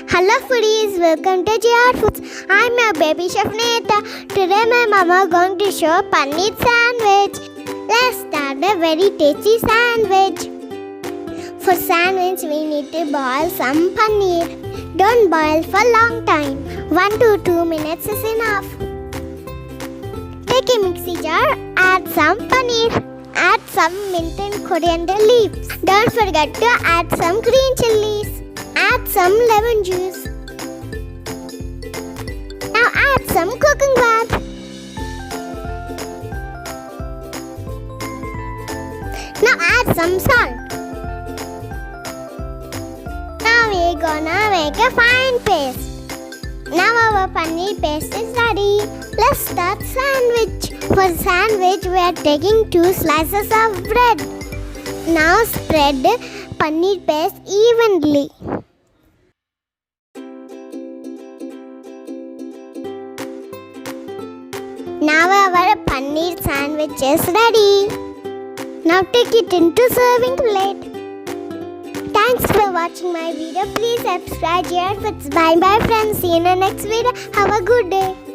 Hello foodies, welcome to JR Foods. I'm your baby chef Nehitha. Today my mama going to show paneer sandwich. Let's start a very tasty sandwich. For sandwich we need to boil some paneer. Don't boil for long time. 1 to 2 minutes is enough. Take a mixie jar, add some paneer. Add some mint and coriander leaves. Don't forget to add some green chilies. Add some lemon juice. Now add some cooking oil. Now add some salt. Now we're gonna make a fine paste. Now our paneer paste is ready. Let's start sandwich. For sandwich we are taking 2 slices of bread. Now spread paneer paste evenly. Now our paneer sandwich is ready. Now take it into serving plate. Thanks for watching my video. Please subscribe here. Bye bye friends. See you in the next video. Have a good day.